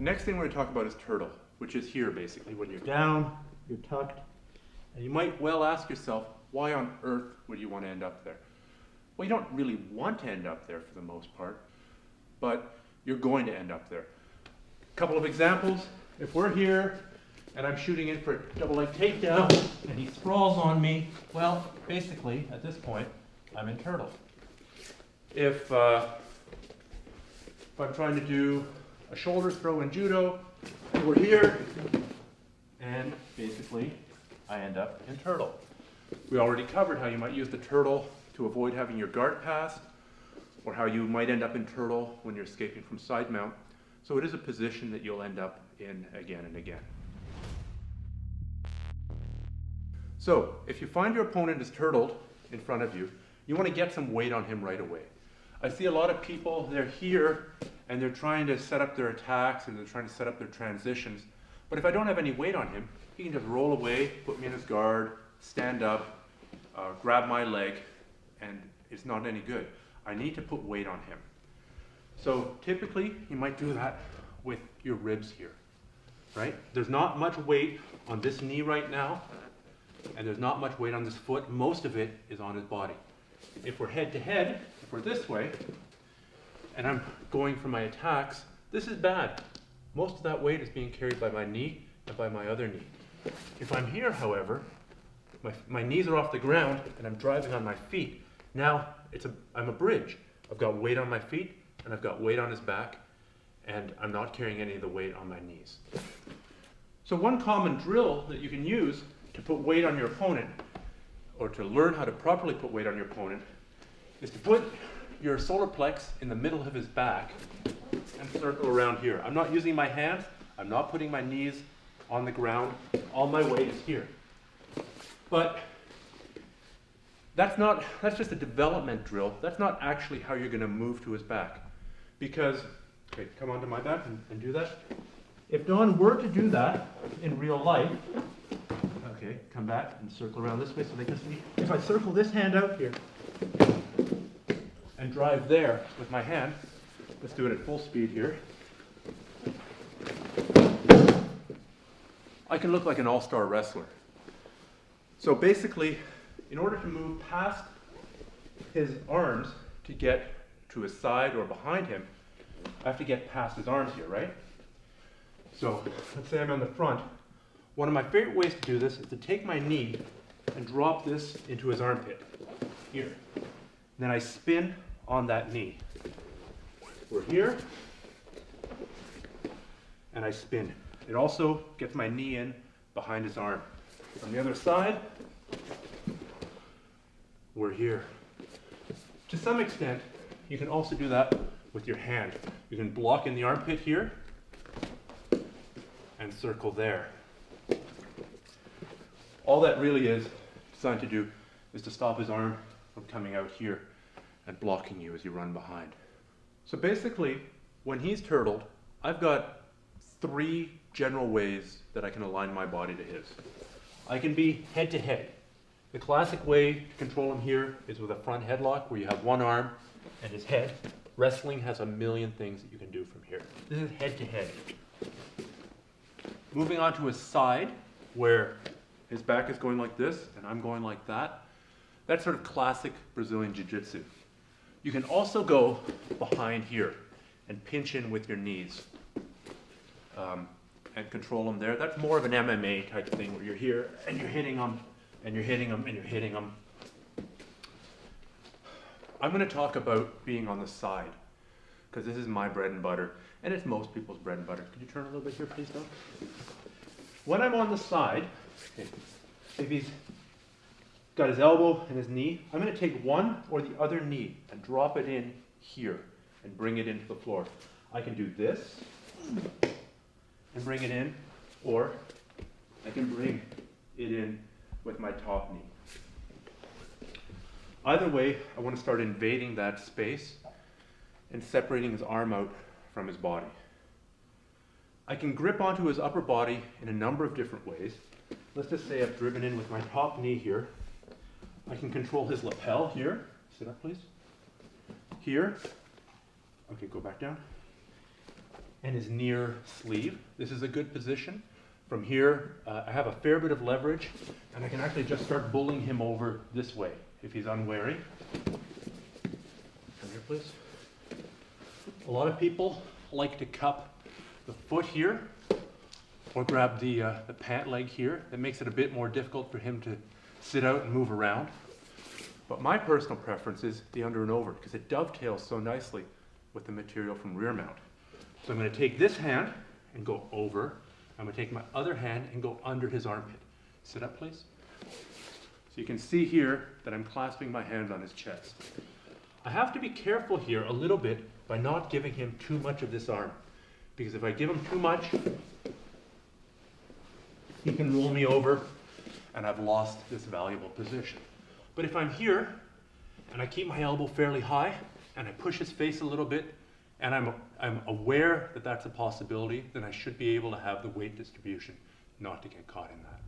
The next thing we're going to talk about is turtle, which is here basically. When you're down, you're tucked, and you might well ask yourself, why on earth would you want to end up there? Well, you don't really want to end up there for the most part, but you're going to end up there. A couple of examples. If we're here and I'm shooting in for a double leg takedown and he sprawls on me, well, basically at this point, I'm in turtle. If I'm trying to do a shoulder throw in judo, and we're here, and basically I end up in turtle. We already covered how you might use the turtle to avoid having your guard passed, or how you might end up in turtle when you're escaping from side mount. So it is a position that you'll end up in again and again. So if you find your opponent is turtled in front of you, you want to get some weight on him right away. I see a lot of people, they're here and they're trying to set up their attacks and they're trying to set up their transitions. But if I don't have any weight on him, he can just roll away, put me in his guard, stand up, grab my leg, and it's not any good. I need to put weight on him. So typically, you might do that with your ribs here, right? There's not much weight on this knee right now, and there's not much weight on this foot. Most of it is on his body. If we're head to head, if we're this way, and I'm going for my attacks, this is bad. Most of that weight is being carried by my knee and by my other knee. If I'm here, however, my knees are off the ground and I'm driving on my feet. Now I'm a bridge. I've got weight on my feet and I've got weight on his back, and I'm not carrying any of the weight on my knees. So one common drill that you can use to put weight on your opponent, or to learn how to properly put weight on your opponent, is to put your solar plex in the middle of his back and circle around here. I'm not using my hands. I'm not putting my knees on the ground. All my weight is here. But that's just a development drill. That's not actually how you're going to move to his back. Because, okay, come onto my back and do that. If Don were to do that in real life, okay, come back and circle around this way so they can see. If I circle this hand out here and drive there with my hand, let's do it at full speed here. I can look like an all-star wrestler. So basically, in order to move past his arms to get to his side or behind him, I have to get past his arms here, right? So let's say I'm on the front. One of my favorite ways to do this is to take my knee and drop this into his armpit, here. And then I spin on that knee. We're here, and I spin. It also gets my knee in behind his arm. On the other side, we're here. To some extent, you can also do that with your hand. You can block in the armpit here and circle there. All that really is designed to do is to stop his arm from coming out here and blocking you as you run behind. So basically, when he's turtled, I've got 3 general ways that I can align my body to his. I can be head to head. The classic way to control him here is with a front headlock where you have one arm and his head. Wrestling has a million things that you can do from here. This is head to head. Moving on to his side, where his back is going like this and I'm going like that. That's sort of classic Brazilian Jiu-Jitsu. You can also go behind here and pinch in with your knees and control them there. That's more of an MMA type thing where you're here and you're hitting them and you're hitting them and you're hitting them. I'm going to talk about being on the side because this is my bread and butter and it's most people's bread and butter. Could you turn a little bit here, please, Don? When I'm on the side, okay, if he's got his elbow and his knee, I'm going to take one or the other knee and drop it in here and bring it into the floor. I can do this and bring it in, or I can bring it in with my top knee. Either way, I want to start invading that space and separating his arm out from his body. I can grip onto his upper body in a number of different ways. Let's just say I've driven in with my top knee here. I can control his lapel here. Sit up, please. Here. Okay, go back down. and his near sleeve. This is a good position. From here, I have a fair bit of leverage, and I can actually just start bullying him over this way if he's unwary. Come here, please. A lot of people like to cup the foot here, or grab the pant leg here. That makes it a bit more difficult for him to sit out and move around. But my personal preference is the under and over, because it dovetails so nicely with the material from rear mount. So I'm going to take this hand and go over. I'm going to take my other hand and go under his armpit. Sit up, please. So you can see here that I'm clasping my hand on his chest. I have to be careful here a little bit by not giving him too much of this arm, because if I give him too much, he can roll me over and I've lost this valuable position. But if I'm here and I keep my elbow fairly high and I push his face a little bit, and I'm aware that that's a possibility, then I should be able to have the weight distribution not to get caught in that.